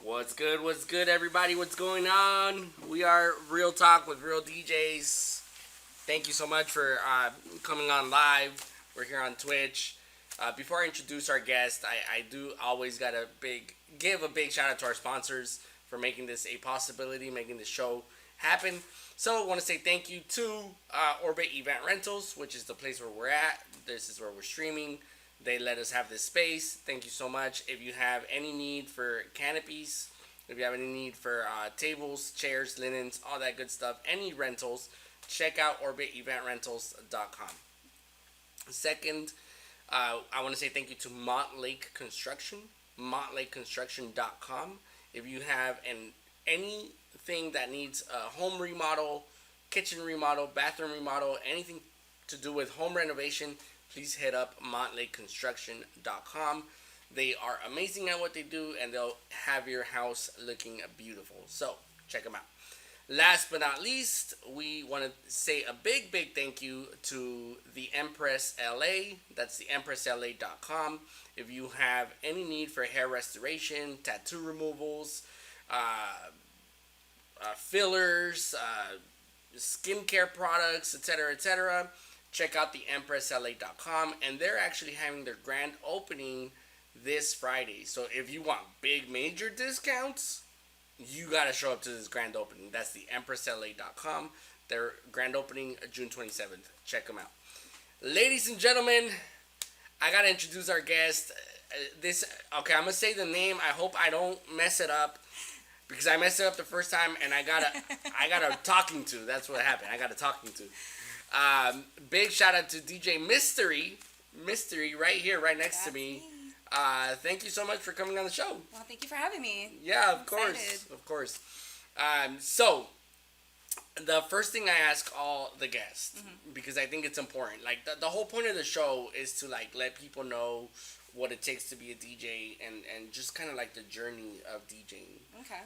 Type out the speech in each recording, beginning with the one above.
What's good, everybody? What's going on? We are Real Talk with Real DJs. Thank you so much for coming on live. We're here on Twitch. Before I introduce our guest, I do always gotta give a big shout out to our sponsors for making this a possibility, making this show happen. So I want to say thank you to Orbit Event Rentals, which is the place where we're at. This is where we're streaming. They let us have this space. Thank you so much. If you have any need for canopies, if you have any need for tables, chairs, linens, all that good stuff, any rentals, check out orbiteventrentals.com. Second, I want to say thank you to Montlake Construction, montlakeconstruction.com. If you have anything that needs a home remodel, kitchen remodel, bathroom remodel, anything to do with home renovation, please hit up montlakeconstruction.com. They are amazing at what they do, and they'll have your house looking beautiful. So, check them out. Last but not least, we want to say a big thank you to the Empress LA. That's the empressla.com. If you have any need for hair restoration, tattoo removals, fillers, skincare products, etc., check out the empressla.com. And they're actually having their grand opening this Friday. So if you want big major discounts, you gotta show up to this grand opening. That's the empressla.com. Their grand opening June 27th. Check them out. Ladies and gentlemen, I gotta introduce our guest. I'm gonna say the name. I hope I don't mess it up, because I messed it up the first time, and I got a talking to. That's what happened. I got a talking to. Big shout out to DJ Mystori right here, right next to me. Thank you so much for coming on the show. Well, thank you for having me. Yeah, of course. So the first thing I ask all the guests, because I think it's important, like the whole point of the show is to like let people know what it takes to be a DJ and just kind of like the journey of DJing. Okay.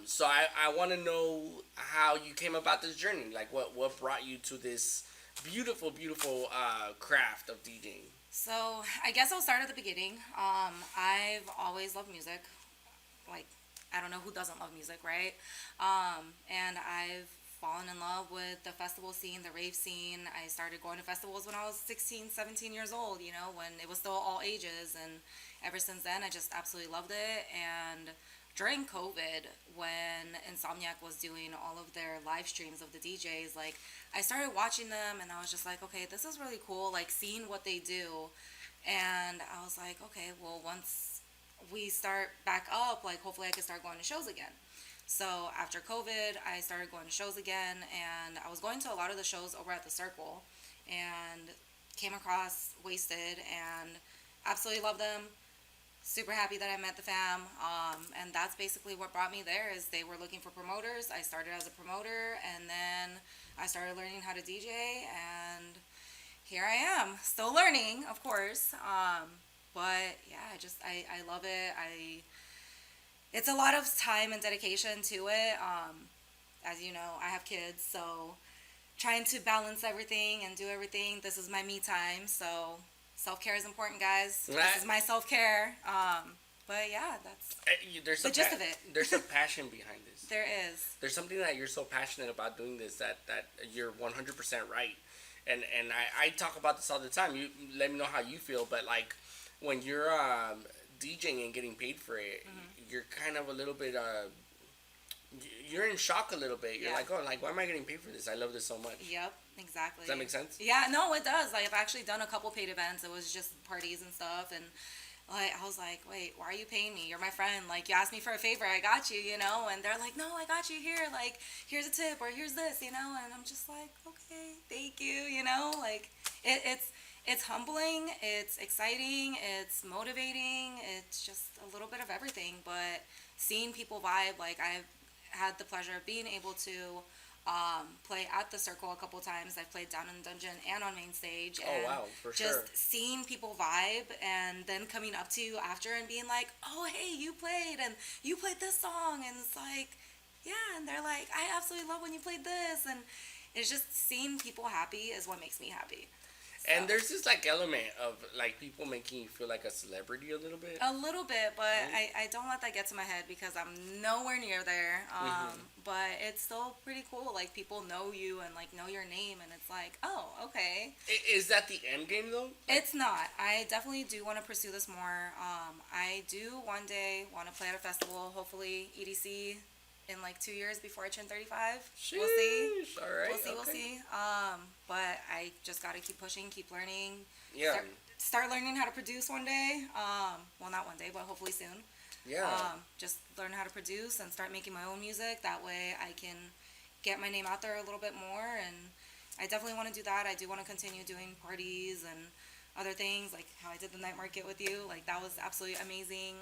So I want to know how you came about this journey, like what brought you to this beautiful craft of DJing. So I guess I'll start at the beginning. I've always loved music. Like, I don't know who doesn't love music, right? And I've fallen in love with the festival scene, the rave scene. I started going to festivals when I was 16, 17 years old, when it was still all ages. And ever since then, I just absolutely loved it. And during COVID, when Insomniac was doing all of their live streams of the DJs, like, I started watching them, and I was just like, okay, this is really cool, like, seeing what they do. And I was like, okay, well, once we start back up, like, hopefully I can start going to shows again. So after COVID, I started going to shows again, and I was going to a lot of the shows over at the Circle, and came across Wasted, and absolutely love them. Super happy that I met the fam, and that's basically what brought me there. Is they were looking for promoters. I started as a promoter, and then I started learning how to DJ, and here I am, still learning, of course. But yeah, I love it. It's a lot of time and dedication to it. As you know, I have kids, so trying to balance everything and do everything. This is my me time, so self-care is important, guys. This is my self-care. But yeah, that's the gist of it. There's a passion behind this. There is. There's something that you're so passionate about doing this that you're 100% right. And I talk about this all the time. You let me know how you feel, but like when you're DJing and getting paid for it, you're kind of a little bit you're in shock a little bit. You're like, oh, like, why am I getting paid for this? I love this so much. Yep, exactly. Does that make sense? Yeah, no, it does. Like, I've actually done a couple paid events. It was just parties and stuff, and like, I was like, wait, why are you paying me? You're my friend. Like, you asked me for a favor, I got you, and they're like, no, I got you here. Like, here's a tip, or here's this, and I'm just like, okay, thank you, like, it's humbling, it's exciting, it's motivating, it's just a little bit of everything. But seeing people vibe, like, I've had the pleasure of being able to play at the Circle a couple times. I've played down in the dungeon and on main stage. And oh wow, for just sure. Seeing people vibe and then coming up to you after and being like, oh, hey, you played this song, and it's like, yeah, and they're like, I absolutely love when you played this, and it's just seeing people happy is what makes me happy. And there's this like element of like people making you feel like a celebrity a little bit. A little bit, but I don't let that get to my head because I'm nowhere near there. But it's still pretty cool. Like people know you and like know your name, and it's like, oh, okay. Is that the end game though? It's not. I definitely do want to pursue this more. I do one day want to play at a festival, hopefully EDC in like 2 years before I turn 35. Sheesh. We'll see. All right. We'll see. But I just got to keep pushing, keep learning. Yeah. Start learning how to produce one day. Well, not one day, but hopefully soon. Yeah. Just learn how to produce and start making my own music. That way I can get my name out there a little bit more. And I definitely want to do that. I do want to continue doing parties and other things, like how I did the night market with you. Like that was absolutely amazing.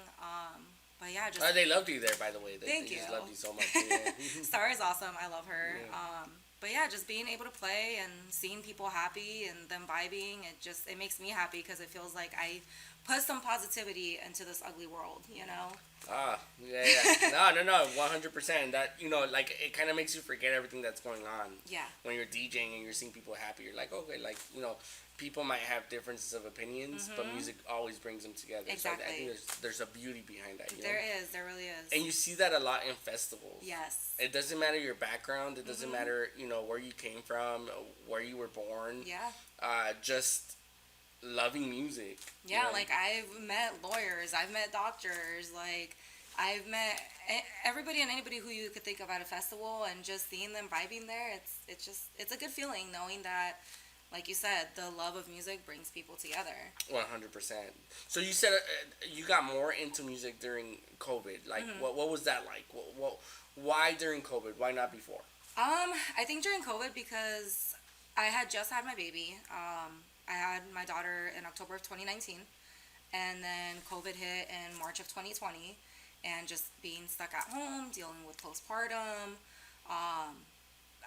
But yeah, just they loved you there, by the way. Thank they you. Just loved you so much. Yeah. Star is awesome. I love her. Yeah. But yeah, just being able to play and seeing people happy and them vibing, it makes me happy because it feels like I put some positivity into this ugly world, you know? Yeah. No, 100%. That, like, it kind of makes you forget everything that's going on. Yeah. When you're DJing and you're seeing people happy, you're like, okay, like, people might have differences of opinions, but music always brings them together. Exactly. So I think there's a beauty behind that. There is. There really is. And you see that a lot in festivals. Yes. It doesn't matter your background. It doesn't matter, where you came from, where you were born. Yeah. Just loving music. Yeah, like I've met lawyers, I've met doctors, like I've met everybody and anybody who you could think of at a festival, and just seeing them vibing there, it's a good feeling knowing that, like you said, the love of music brings people together. 100%. So you said you got more into music during COVID. Like, what was that like? Why during COVID? Why not before? I think during COVID because I had just had my baby. I had my daughter in October of 2019, and then COVID hit in March of 2020, and just being stuck at home, dealing with postpartum.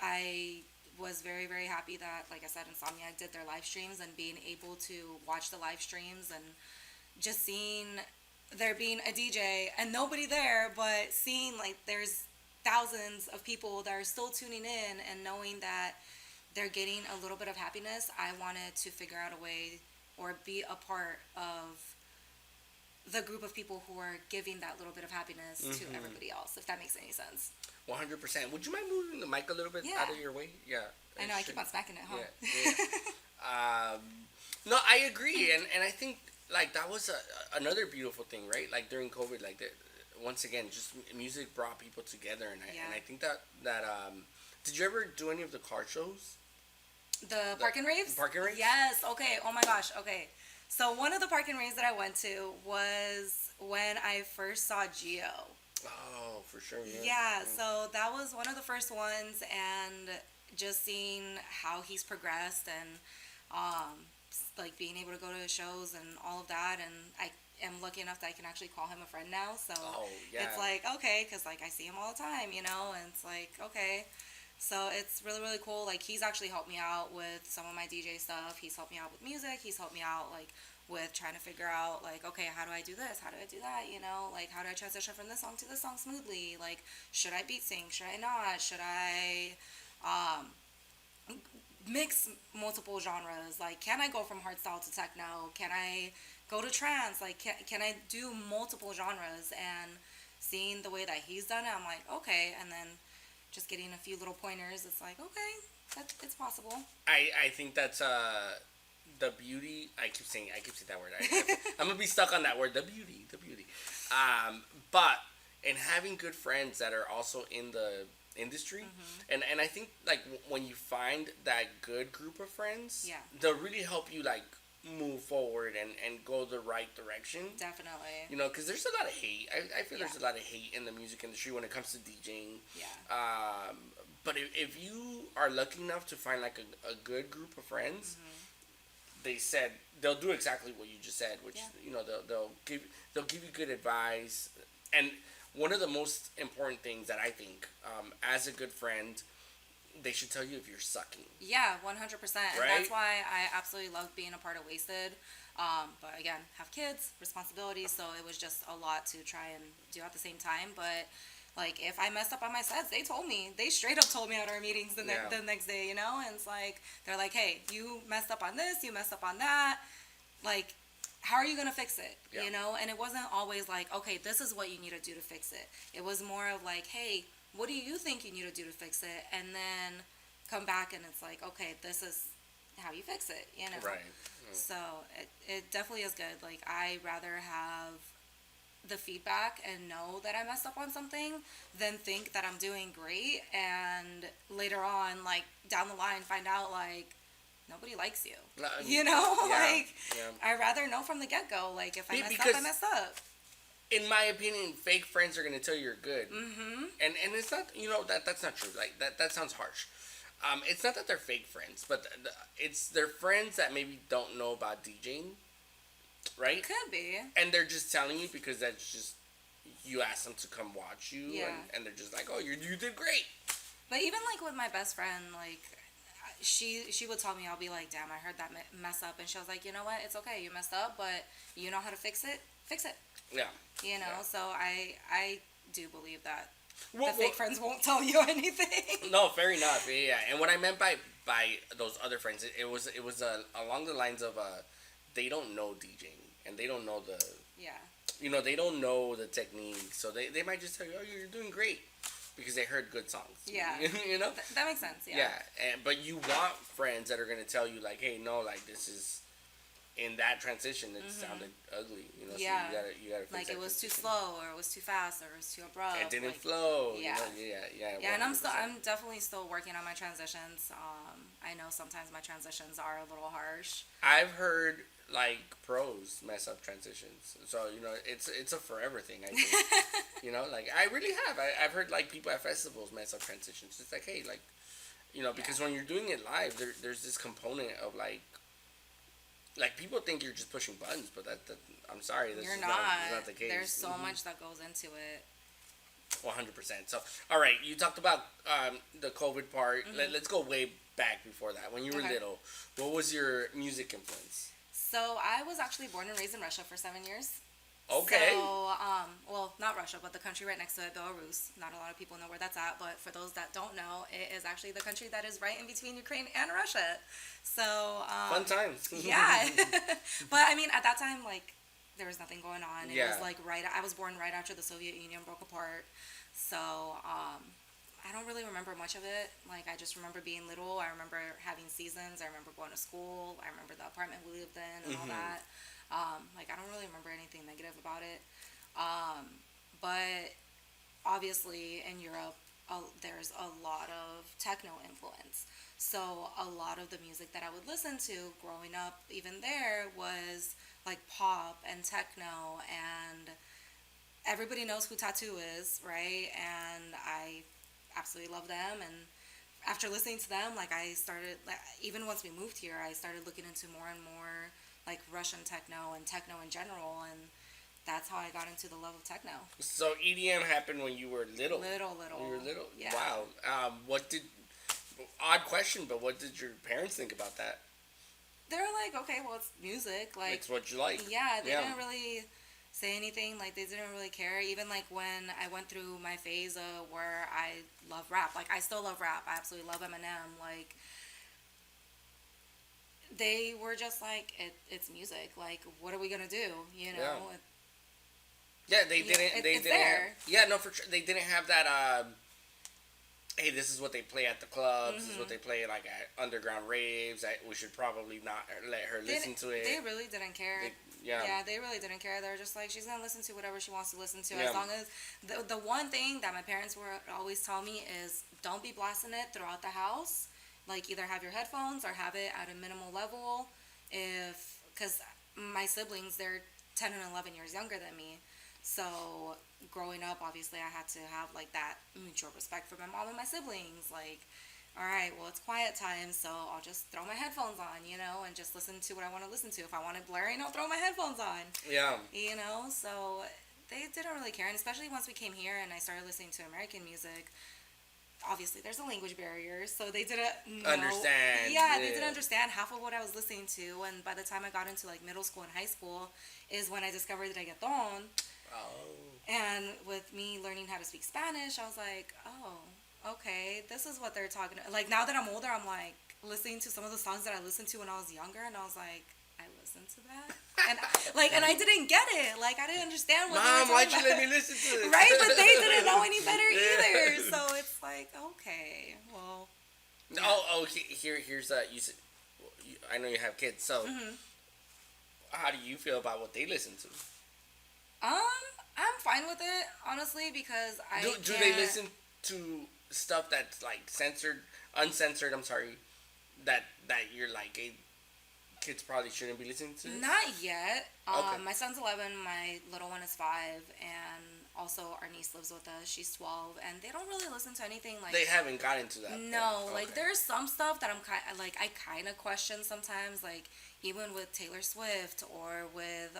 I was very, very happy that, like I said, Insomniac did their live streams, and being able to watch the live streams and just seeing there being a DJ and nobody there, but seeing like there's thousands of people that are still tuning in and knowing that they're getting a little bit of happiness. I wanted to figure out a way or be a part of the group of people who are giving that little bit of happiness to everybody else, if that makes any sense. 100%. Would you mind moving the mic a little bit out of your way? Yeah. I know, I keep on smacking it, huh? Yeah. No, I agree. And I think, like, that was another beautiful thing, right? Like, during COVID, like, once again, just music brought people together. And I think that did you ever do any of the car shows? The park and raves? Park and raves? Yes. Okay. Oh my gosh. Okay. So one of the park and raves that I went to was when I first saw Gio. Oh, for sure. Yeah. So that was one of the first ones, and just seeing how he's progressed, and like being able to go to shows and all of that, and I am lucky enough that I can actually call him a friend now. So it's like, okay, because like I see him all the time, and it's like, okay. So it's really, really cool. Like, he's actually helped me out with some of my DJ stuff. He's helped me out with music. He's helped me out, like, with trying to figure out, like, okay, how do I do this? How do I do that? Like, how do I transition from this song to this song smoothly? Like, should I beat sync? Should I not? Should I mix multiple genres? Like, can I go from hardstyle to techno? Can I go to trance? Like, can I do multiple genres? And seeing the way that he's done it, I'm like, okay. And then just getting a few little pointers, it's like, okay, it's possible. I think that's the beauty. I keep saying that word. I'm gonna be stuck on that word. The beauty. But in having good friends that are also in the industry, and I think like when you find that good group of friends, they'll really help you like move forward and go the right direction. Definitely. Because there's a lot of hate. I feel there's a lot of hate in the music industry when it comes to DJing. Yeah. But if you are lucky enough to find like a good group of friends, they'll do exactly what you just said, which they'll give you good advice. And one of the most important things that I think, as a good friend, they should tell you if you're sucking. Yeah, 100%. And right? That's why I absolutely love being a part of Wasted. But again, have kids, responsibilities, so it was just a lot to try and do at the same time. But Like, if I messed up on my sets, they told me. They straight up told me at our meetings the next day, you know? And it's like, they're like, hey, you messed up on this, you messed up on that. Like, how are you going to fix it? Yeah. You know? And it wasn't always like, okay, this is what you need to do to fix it. It was more of like, hey, what do you think you need to do to fix it? And then come back and it's like, okay, this is how you fix it, you know? Right. So it definitely is good. Like, I rather have the feedback and know that I messed up on something than think that I'm doing great and later on, like, down the line, find out, like, nobody likes you. You know? Yeah, I'd rather know from the get-go, like, if I messed up, I messed up. In my opinion, fake friends are going to tell you're good. Mm-hmm. And it's not, that's not true. Like, that sounds harsh. It's not that they're fake friends, but it's their friends that maybe don't know about DJing, right? Could be. And they're just telling you because that's just, you ask them to come watch you, Yeah. and they're just like, oh, you did great. But even, like, with my best friend, like, she would tell me, I'll be like, damn, I heard that mess up, and she was like, you know what, it's okay, you messed up, but you know how to fix it. Yeah. You know, Yeah. so I do believe that the fake friends won't tell you anything. No, fair enough. Yeah, and what I meant by those other friends, it was along the lines of they don't know DJing and they don't know the they don't know the technique, so they might just tell you, oh, you're doing great because they heard good songs. Yeah, you know that makes sense. Yeah. Yeah, but you want friends that are gonna tell you like, hey, no, like this is. In that transition, it sounded ugly, So you gotta fix like that it was too transition. slow, or it was too fast, or it was too abrupt. It didn't flow. Yeah, Yeah, and I'm definitely still working on my transitions. I know sometimes my transitions are a little harsh. I've heard like pros mess up transitions, so it's a forever thing. I think like I really have. I've heard like people at festivals mess up transitions. It's like, hey, like because when you're doing it live, there's this component of like people think you're just pushing buttons, but that I'm sorry, this you're is not the case. There's so much that goes into it. 100%. So, all right, you talked about the COVID part. Let's go way back before that. When you were little, what was your music influence? So I was actually born and raised in Russia for 7 years. Okay. So, well, not Russia, but the country right next to it, Belarus. Not a lot of people know where that's at, but for those that don't know, it is actually the country that is right in between Ukraine and Russia. So, fun times. Yeah. But I mean, at that time, like, there was nothing going on. It Yeah. was like I was born right after the Soviet Union broke apart. So, I don't really remember much of it. Like, I just remember being little. I remember having seasons. I remember going to school. I remember the apartment we lived in and all that. Like, I don't really remember anything negative about it. But obviously in Europe, there's a lot of techno influence. So a lot of the music that I would listen to growing up, even there, was like pop and techno, and everybody knows who Tattoo is, right? And I absolutely love them. And after listening to them, like, I started, like, even once we moved here, I started looking into more and more like Russian techno and techno in general, and that's how I got into the love of techno. So EDM happened when you were little. Little. When you were little. Yeah. Wow. Odd question, but what did your parents think about that? They were like, okay, well, it's music, like, It's what you like. Yeah, they didn't really say anything. Like, they didn't really care. Even like when I went through my phase where I love rap, like, I still love rap. I absolutely love Eminem. Like, they were just like, it's music. Like, what are we gonna do? You know? Yeah, they didn't. They it's didn't. there. Yeah, no, for sure. They didn't have that. Hey, this is what they play at the clubs. This is what they play like at underground raves. We should probably not let her listen to it. They really didn't care. They really didn't care. They were just like, she's gonna listen to whatever she wants to listen to, as long as the one thing that my parents were always tell me is, don't be blasting it throughout the house. Like, either have your headphones or have it at a minimal level. Because my siblings, they're 10 and 11 years younger than me. So growing up, obviously, I had to have like that mutual respect for my mom and my siblings. Like, all right, well, it's quiet time, so I'll just throw my headphones on, and just listen to what I want to listen to. If I want it blaring, I'll throw my headphones on. Yeah. So they didn't really care. And especially once we came here and I started listening to American music, obviously there's a language barrier, so they didn't understand. Yeah, they didn't understand half of what I was listening to. And by the time I got into like middle school and high school is when I discovered reggaeton. Oh. And with me learning how to speak Spanish, I was like, oh, okay, this is what they're talking about. Like, now that I'm older, I'm like listening to some of the songs that I listened to when I was younger, and I was like, I listened to that, and and I didn't get it. Like, I didn't understand what they Mom, were why'd talking you about. let me listen to this? Right, but they didn't know any better either. So it's like, okay, well. Yeah. Here's you said. I know you have kids, so how do you feel about what they listen to? I'm fine with it, honestly, because do they listen to stuff that's like uncensored? I'm sorry, that you're like, hey, kids probably shouldn't be listening to. Not yet. Okay. My son's 11, my little one is 5, and also our niece lives with us. She's 12, and they don't really listen to anything like. They haven't gotten to that. No, point. like Okay. there's some stuff that I kind of question sometimes, like even with Taylor Swift or with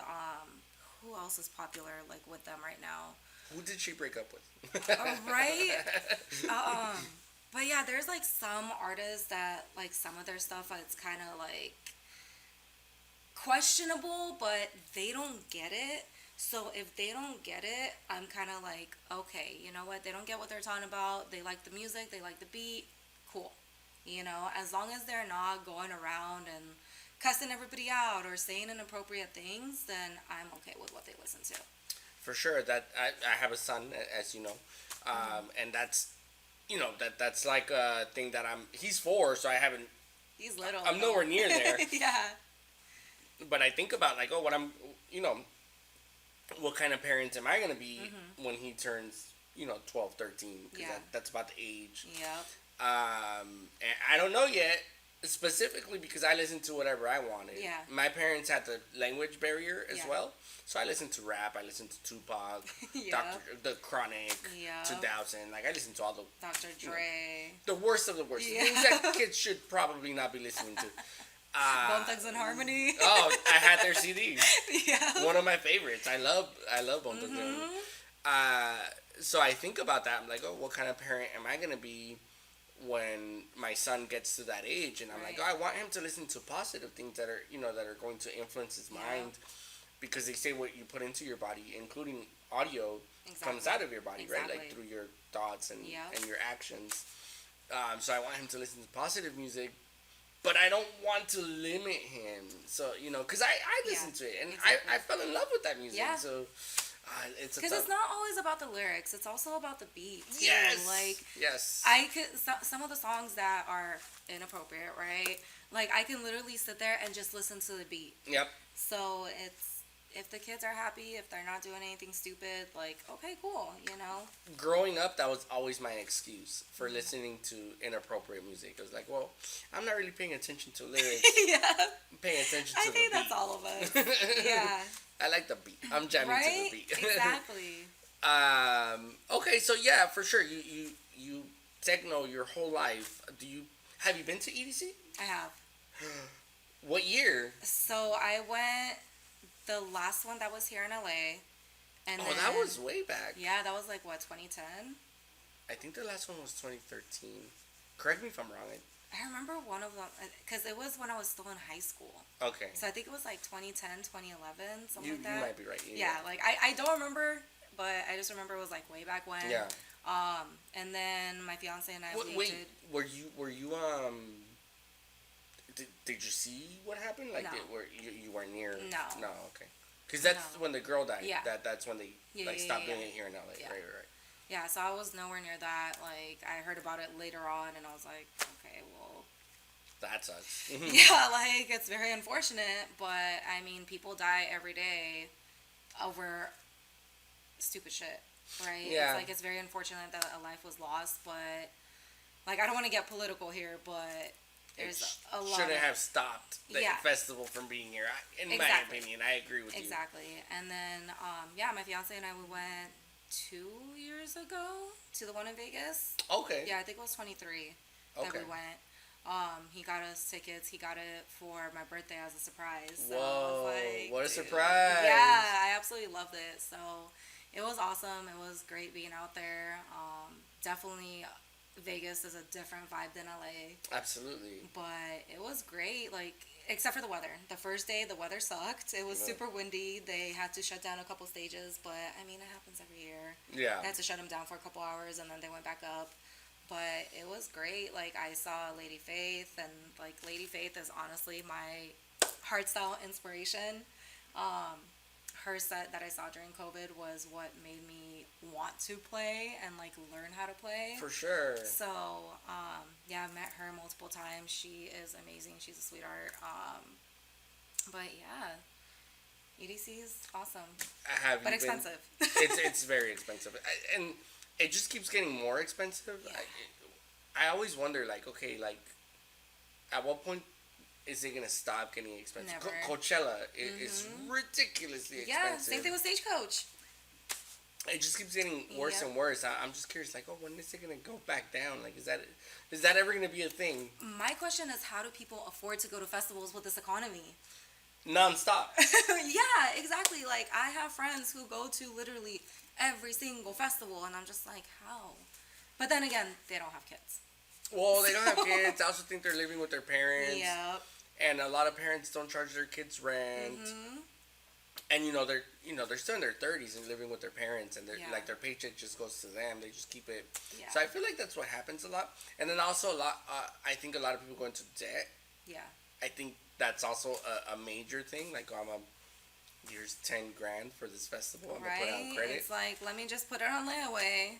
who else is popular like with them right now. Who did she break up with? Right. But yeah, there's like some artists that like some of their stuff it's kind of like questionable, but they don't get it. So if they don't get it, I'm kind of like, okay, you know what? They don't get what they're talking about. They like the music, they like the beat. Cool. You know, as long as they're not going around and cussing everybody out or saying inappropriate things, then I'm okay with what they listen to. For sure, that I have a son, as you know, and that's, that's like a thing that he's 4, so I haven't. He's little. I'm nowhere near there. Yeah. But I think about like, what kind of parents am I going to be when he turns, 12, 13, because that's about the age. Yep. And I don't know yet, specifically because I listened to whatever I wanted. Yeah. My parents had the language barrier as Yeah. well, so I listened to rap, I listened to Tupac, Yeah. The Chronic, Yeah. 2000, like I listened to all the Dr. Dre. the worst of the worst. Yeah. Things that kids should probably not be listening to. Bone Thugs and Harmony. Oh, I had their CD. Yeah. One of my favorites. I love Bone Thugs and Harmony. So I think about that. I'm like, oh, what kind of parent am I gonna be when my son gets to that age? And I'm like, oh, I want him to listen to positive things that are that are going to influence his mind, because they say what you put into your body, including audio, comes out of your body, right? Like through your thoughts and your actions. So I want him to listen to positive music. But I don't want to limit him, so because I listened to it and I fell in love with that music. Yeah. So it's because it's not always about the lyrics; it's also about the beat. Too. Yes. Like yes. I could some of the songs that are inappropriate, right? Like I can literally sit there and just listen to the beat. Yep. So it's. If the kids are happy, if they're not doing anything stupid, like, okay, cool, Growing up, that was always my excuse for listening to inappropriate music. I was like, well, I'm not really paying attention to lyrics. Yeah. I'm paying attention to the beat. I think that's all of us. Yeah. I like the beat. I'm jamming to the beat. Exactly. Okay, so yeah, for sure. You techno your whole life. Have you been to EDC? I have. What year? So I went... The last one that was here in LA. And that was way back. Yeah, that was like, what, 2010? I think the last one was 2013. Correct me if I'm wrong. I remember one of them, because it was when I was still in high school. Okay. So I think it was like 2010, 2011, something like that. You might be right. Yeah, like, I don't remember, but I just remember it was like way back when. Yeah. And then my fiance and I wait, were you Did you see what happened? Like, no. You weren't near? No. No, okay. Because that's when the girl died. Yeah. That's when they stopped doing it here in LA. Yeah. Right. Yeah, so I was nowhere near that. Like, I heard about it later on, and I was like, okay, well. That sucks. Yeah, like, it's very unfortunate, but, I mean, people die every day over stupid shit, right? Yeah. It's like, it's very unfortunate that a life was lost, but, like, I don't want to get political here, but there's a lot. Shouldn't have stopped the festival from being here, in my opinion. I agree with you. Exactly. And then, my fiance and I, we went 2 years ago to the one in Vegas. Okay. Yeah, I think it was 23 that we went. He got us tickets. He got it for my birthday as a surprise. So Whoa, like, what a surprise. Yeah, I absolutely loved it. So it was awesome. It was great being out there. Definitely Vegas is a different vibe than LA. Absolutely. But it was great. Like, except for the weather. The first day, the weather sucked. It was super windy. They had to shut down a couple stages, but I mean, it happens every year. Yeah. They had to shut them down for a couple hours, and then they went back up. But it was great. Like, I saw Lady Faith, and like Lady Faith is honestly my hardstyle inspiration. Her set that I saw during COVID was what made me want to play and like learn how to play. For sure. So, yeah, I've met her multiple times. She is amazing. She's a sweetheart. But yeah, EDC is awesome, but expensive. It's very expensive, and it just keeps getting more expensive. Yeah. I always wonder, like, okay, like, at what point is it gonna stop getting expensive? Never. Coachella is ridiculously expensive. Yeah, same thing with Stagecoach. It just keeps getting worse and worse. I'm just curious, like, oh, when is it gonna go back down? Like, is that ever gonna be a thing? My question is, how do people afford to go to festivals with this economy? Non-stop. Yeah, exactly. Like, I have friends who go to literally every single festival, and I'm just like, how? But then again, they don't have kids. Well, they don't have kids. I also think they're living with their parents. Yeah. And a lot of parents don't charge their kids rent. And they're still in their 30s and living with their parents, and like their paycheck just goes to them. They just keep it. Yeah. So I feel like that's what happens a lot. And then also I think a lot of people go into debt. Yeah. I think that's also a major thing. Like, here's $10,000 for this festival. I'm gonna put it on credit. It's like, let me just put it on layaway.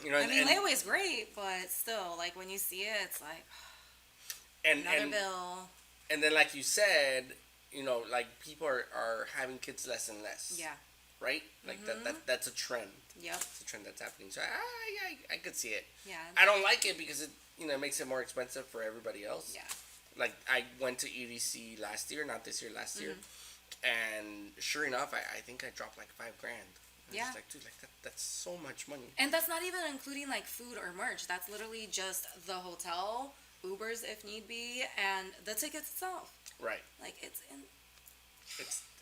I mean, layaway is great, but still, like, when you see it, it's like another bill. And then, like you said, like, people are having kids less and less. Yeah. Right? Like, that's a trend. Yep. It's a trend that's happening. So I could see it. Yeah. I don't like it because it makes it more expensive for everybody else. Yeah. Like, I went to EDC last year, not this year, last year. And sure enough, I think I dropped like $5,000. Yeah. Just like, dude, like that's so much money. And that's not even including like food or merch. That's literally just the hotel, Ubers if need be, and the tickets itself. Right. Like,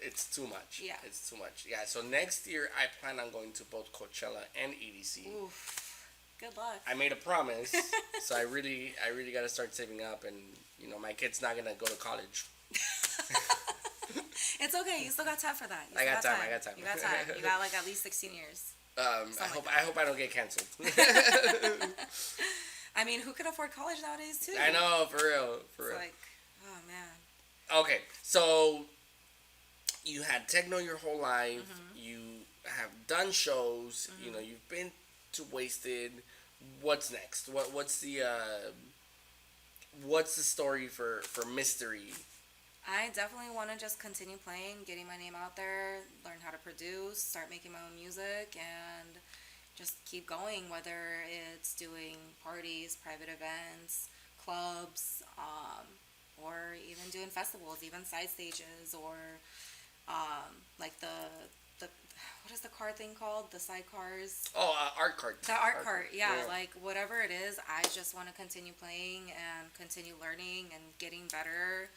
it's too much. Yeah. It's too much. Yeah. So next year I plan on going to both Coachella and EDC. Oof. Good luck. I made a promise, so I really got to start saving up, and my kid's not gonna go to college. It's okay. You still got time for that. I got time. You got time. You got like at least 16 years. I hope I don't get canceled. I mean, who can afford college nowadays too? I know, for real. It's like, oh man. Okay, so you had techno your whole life. You have done shows. You've been to Wasted. What's next? What's the story for Mystori? I definitely want to just continue playing, getting my name out there, learn how to produce, start making my own music, and just keep going, whether it's doing parties, private events, clubs, or even doing festivals, even side stages, or like the what is the car thing called? The sidecars? Oh, art cart. The art cart, yeah. Like, whatever it is, I just want to continue playing and continue learning and getting better,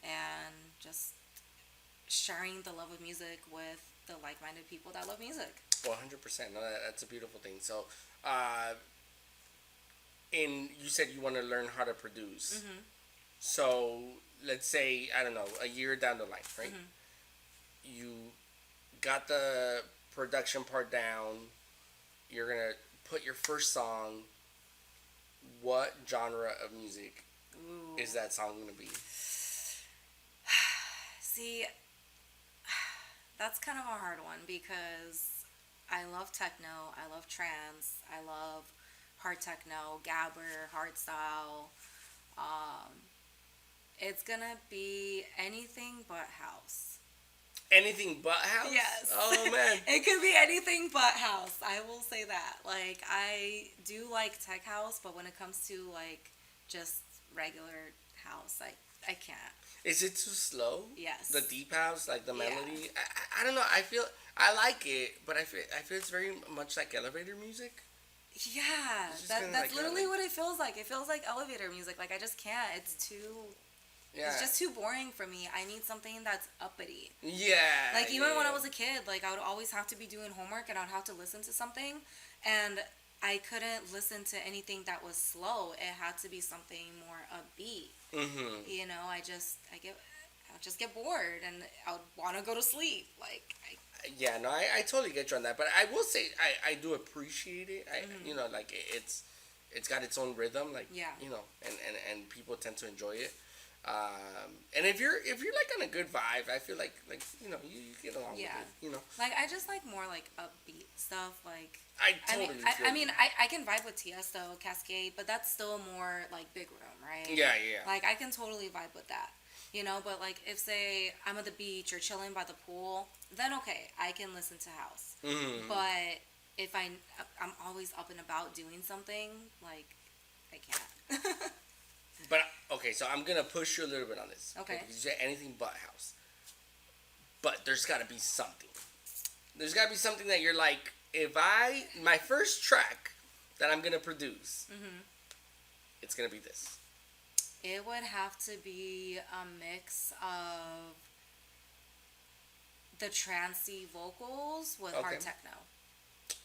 and just sharing the love of music with the like-minded people that love music. 100%. No, that's a beautiful thing. So, you said you want to learn how to produce. So, let's say, I don't know, a year down the line, right? You got the production part down. You're going to put your first song. What genre of music is that song going to be? See, that's kind of a hard one because I love techno, I love trance, I love hard techno, gabber, hardstyle. It's gonna be anything but house. Anything but house? Yes. Oh, man. It could be anything but house. I will say that. Like, I do like tech house, but when it comes to, like, just regular house, I can't. Is it too slow? Yes. The deep house, like the melody? I don't know. I like it, but I feel it's very much like elevator music. Yeah. That's like literally what it feels like. It feels like elevator music. Like, I just can't. It's just too boring for me. I need something that's uppity. Yeah. Like, even when I was a kid, like, I would always have to be doing homework and I'd have to listen to something, and I couldn't listen to anything that was slow. It had to be something more upbeat. Mm-hmm. You know, I'll just get bored and I'll want to go to sleep. Like, Yeah, no, I totally get you on that, but I will say I do appreciate it. Like it's got its own rhythm, like Yeah. and people tend to enjoy it. And if you're like on a good vibe, I feel like you get along with it. like I just like more like upbeat stuff. Like, I totally. I mean, I can vibe with Tiesto, Cascade, but that's still more like big room, right? Yeah, yeah. Like I can totally vibe with that. But like if say I'm at the beach or chilling by the pool, then okay, I can listen to house. Mm-hmm. But if I'm always up and about doing something, like I can't. But okay, so I'm gonna push you a little bit on this. Okay. Because you say anything but house. But there's gotta be something. There's gotta be something that you're like, my first track that I'm gonna produce, it's gonna be this. It would have to be a mix of the trancey vocals with hard techno.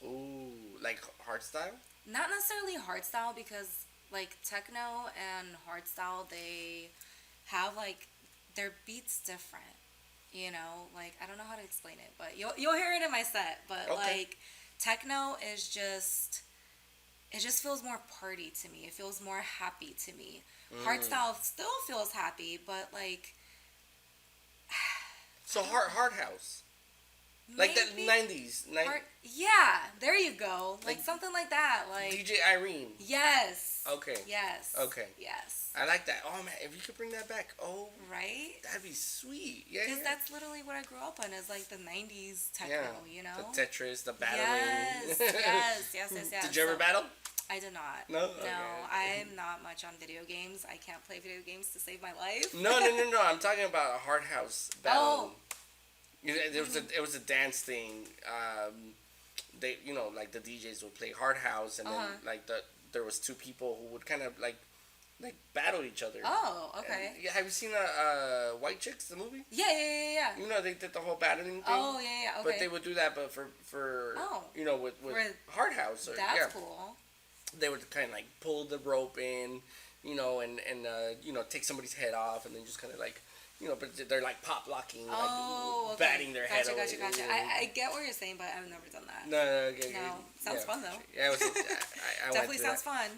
Ooh, like hardstyle? Not necessarily hardstyle, because like techno and hardstyle, they have like their beats different. Like I don't know how to explain it, but you'll hear it in my set. But like techno is just, it just feels more party to me. It feels more happy to me. Hardstyle still feels happy, but like. So hard house. Like that 90s. Yeah, there you go. Like something like that. Like DJ Irene. Yes. Okay. Yes. Okay. Yes. I like that. Oh man, if you could bring that back. Oh. Right? That'd be sweet. Yeah. Because that's literally what I grew up on, is like the 90s techno, The Tetris, the battling. Yes. Did you ever battle? I did not. No? Okay. I'm not much on video games. I can't play video games to save my life. No. I'm talking about a hard house battle. Oh. It was a dance thing. They like the DJs would play hard house, and then like there was two people who would kind of like battle each other. Oh, okay. And, have you seen White Chicks, the movie? Yeah. They did the whole battling thing. Oh, yeah. Okay. But they would do that, but for with hard house. That's cool. They would kind of like pull the rope in, and take somebody's head off, and then just kind of like. But they're like pop locking, like batting their head away. Gotcha. I get what you're saying, but I've never done that. No. Sounds fun though. Yeah, I definitely sounds fun.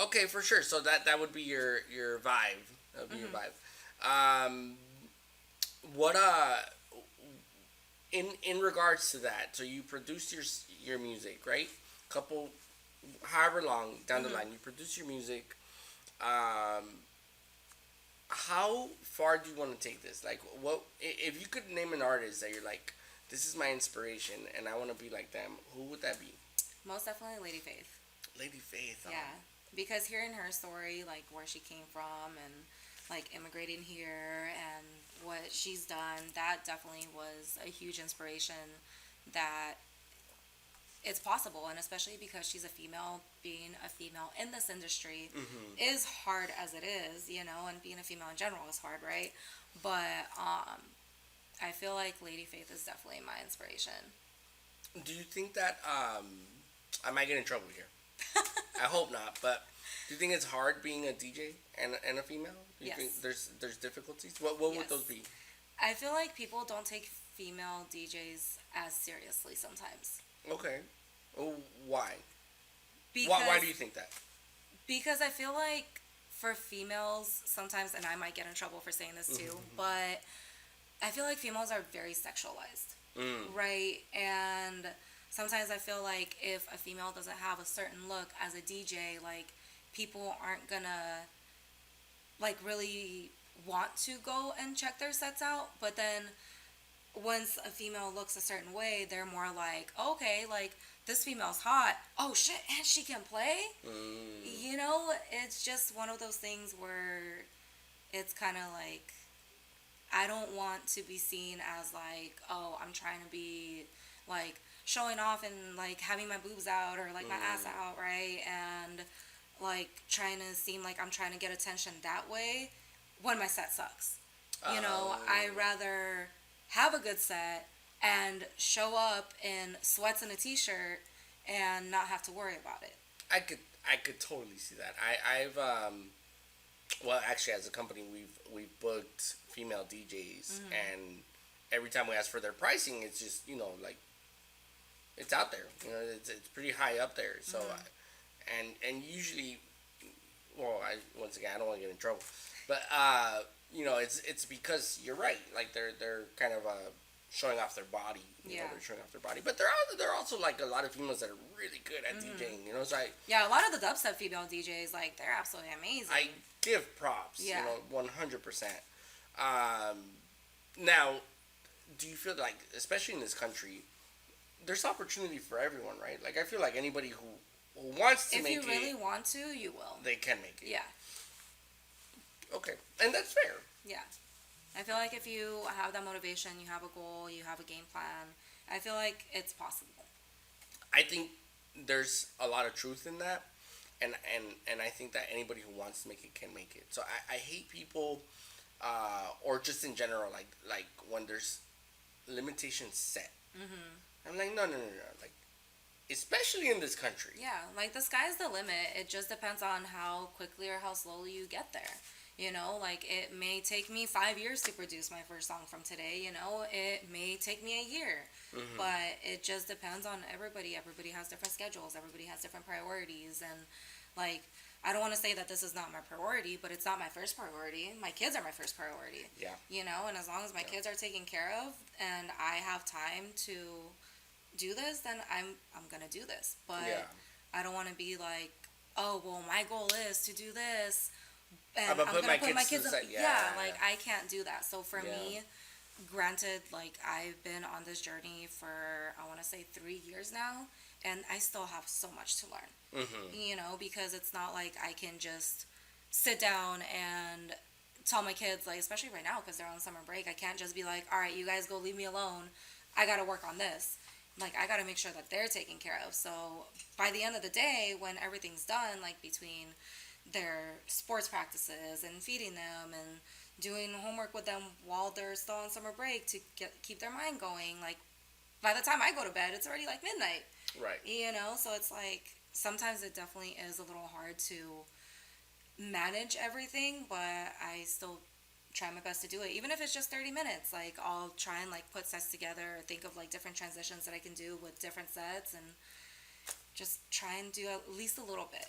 Okay, for sure. So that would be your vibe. That would be your vibe. What in regards to that, so you produce your music, right? However long down the line, you produce your music. How far do you want to take this? Like, what if you could name an artist that you're like, this is my inspiration, and I want to be like them? Who would that be? Most definitely Lady Faith. Lady Faith. Yeah, because hearing her story, like where she came from, and like immigrating here, and what she's done, that definitely was a huge inspiration. That it's possible, and especially because she's a female, being a female in this industry is hard as it is, and being a female in general is hard, right? But I feel like Lady Faith is definitely my inspiration. Do you think that I might get in trouble here? I hope not, but do you think it's hard being a DJ and a female? Do you think there's difficulties? What would those be? I feel like people don't take female DJs as seriously sometimes. Okay. Oh, why? Because, why do you think that? Because I feel like for females sometimes, and I might get in trouble for saying this too, but I feel like females are very sexualized, right? And sometimes I feel like if a female doesn't have a certain look as a DJ, like people aren't gonna like really want to go and check their sets out. But then once a female looks a certain way, they're more like, okay, like this female's hot. Oh shit, and she can play? It's just one of those things where it's kind of like, I don't want to be seen as like, oh, I'm trying to be like showing off and like having my boobs out or like my ass out, right? And like trying to seem like I'm trying to get attention that way when my set sucks. I rather have a good set and show up in sweats and a t-shirt and not have to worry about it. I could totally see that. I've well, actually, as a company, we've booked female DJs, and every time we ask for their pricing, it's just like it's out there. It's pretty high up there. So, and usually, well, once again, I don't want to get in trouble, but it's because you're right. Like they're kind of showing off their body. They're showing off their body, but there are also like a lot of females that are really good at DJing. So Yeah, a lot of the dubstep female DJs, like, they're absolutely amazing. I give props. Yeah. 100%. Now, do you feel like, especially in this country, there's opportunity for everyone, right? Like, I feel like anybody who wants to if make you it, really want to, you will. they can make it. Yeah. Okay, and that's fair. Yeah. I feel like if you have that motivation, you have a goal, you have a game plan, I feel like it's possible. I think there's a lot of truth in that, and I think that anybody who wants to make it can make it. So I hate people, or just in general, like when there's limitations set. I'm like, no. Like, especially in this country. Yeah, like, the sky's the limit. It just depends on how quickly or how slowly you get there. Like, it may take me 5 years to produce my first song from today. It may take me a year. But it just depends on everybody. Everybody has different schedules. Everybody has different priorities. And, like, I don't want to say that this is not my priority, but it's not my first priority. My kids are my first priority. Yeah. And as long as my kids are taken care of and I have time to do this, then I'm going to do this. But I don't want to be like, oh, well, my goal is to do this, and I'm going to put my kids in. Like, I can't do that. So for me, granted, like, I've been on this journey for, I want to say 3 years now, and I still have so much to learn. Because it's not like I can just sit down and tell my kids, like, especially right now because they're on summer break, I can't just be like, all right, you guys go, leave me alone. I got to work on this. Like, I got to make sure that they're taken care of. So by the end of the day, when everything's done, like, between their sports practices and feeding them and doing homework with them while they're still on summer break to keep their mind going, like, by the time I go to bed, it's already like midnight. Right. So it's like, sometimes it definitely is a little hard to manage everything, but I still try my best to do it. Even if it's just 30 minutes, like, I'll try and, like, put sets together, think of, like, different transitions that I can do with different sets, and just try and do at least a little bit,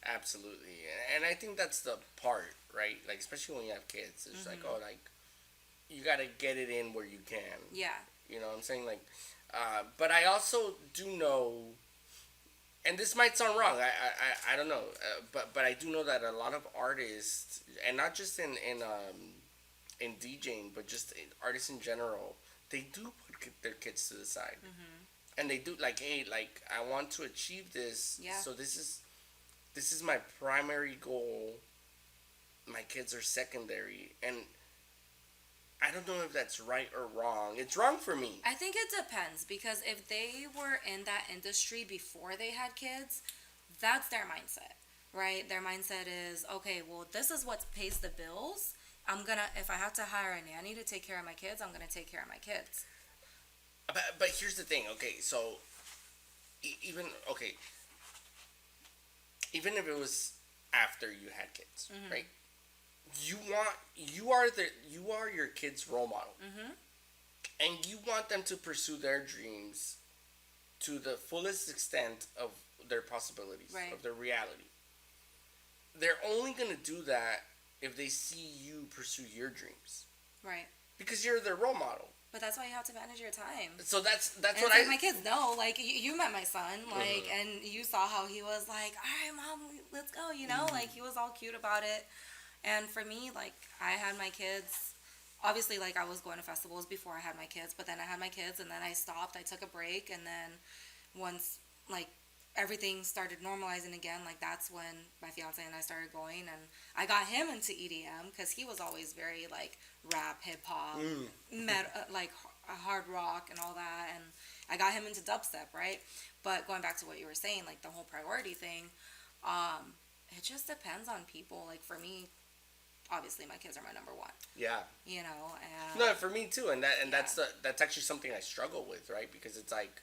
Absolutely. And I think that's the part, right? Like, especially when you have kids, it's like, oh, like, you got to get it in where you can. Yeah. You know what I'm saying? Like, but I also do know, and this might sound wrong, I don't know, but I do know that a lot of artists, and not just in DJing, but just artists in general, they do put their kids to the side. And they do, like, hey, like, I want to achieve this, so this is my primary goal. My kids are secondary, and I don't know if that's right or wrong. It's wrong for me. I think it depends, because if they were in that industry before they had kids, that's their mindset, right? Their mindset is, okay, well, this is what pays the bills. If I have to hire a nanny to take care of my kids, I'm gonna take care of my kids. But here's the thing, okay, so even if it was after you had kids, right? You are your kid's role model, and you want them to pursue their dreams to the fullest extent of their possibilities, right, of their reality. They're only gonna do that if they see you pursue your dreams, right? Because you're their role model. But that's why you have to manage your time. So that's and what my kids know. Like, you met my son, like, and you saw how he was like, all right, Mom, let's go, like, he was all cute about it. And for me, like, I had my kids, obviously, like, I was going to festivals before I had my kids, but then I had my kids, and then I stopped, I took a break, and then once, like, everything started normalizing again, like, that's when my fiance and I started going, and I got him into EDM, because he was always very, like, rap, hip-hop, like, hard rock and all that, and I got him into dubstep, right? But going back to what you were saying, like, the whole priority thing, it just depends on people. Like, for me, obviously my kids are my number one. Yeah. And no, for me too, and that's actually something I struggle with, right? Because it's like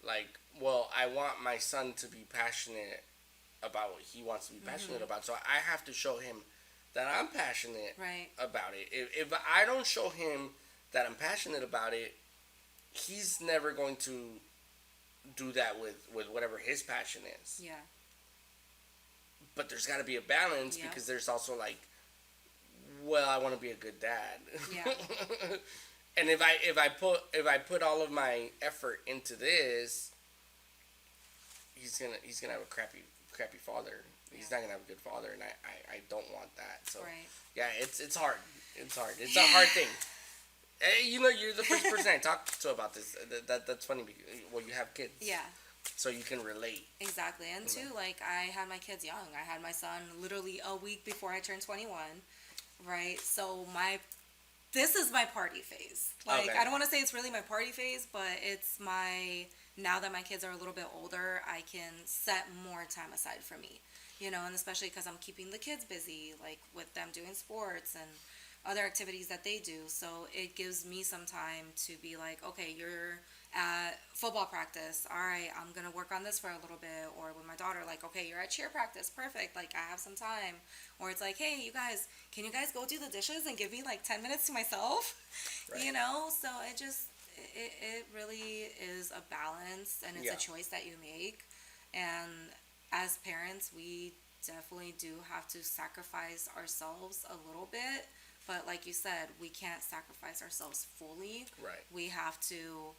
like, well, I want my son to be passionate about what he wants to be passionate about, so I have to show him that I'm passionate Right. about it. If I don't show him that I'm passionate about it, he's never going to do that with whatever his passion is. Yeah. But there's got to be a balance, Yep. because there's also like, well, I want to be a good dad. Yeah. And if I put all of my effort into this, he's gonna have a crappy father. He's not gonna have a good father, and I don't want that. So Right. yeah, it's hard. It's hard. It's a hard thing. You know, you're the first person I talked to about this. That's funny because, well, you have kids. Yeah. So you can relate. Exactly. And too, like, I had my kids young. I had my son literally a week before I turned 21, right? So this is my party phase. Like, Okay. I don't want to say it's really my party phase, but it's now that my kids are a little bit older, I can set more time aside for me, and especially because I'm keeping the kids busy, like, with them doing sports and other activities that they do. So it gives me some time to be like, okay, you're at football practice. All right, I'm going to work on this for a little bit. Or with my daughter, like, okay, you're at cheer practice. Perfect. Like, I have some time. Or it's like, hey, can you guys go do the dishes and give me like 10 minutes to myself? Right. So it really is a balance, and it's a choice that you make. And as parents, we definitely do have to sacrifice ourselves a little bit. But like you said, we can't sacrifice ourselves fully. Right. We have to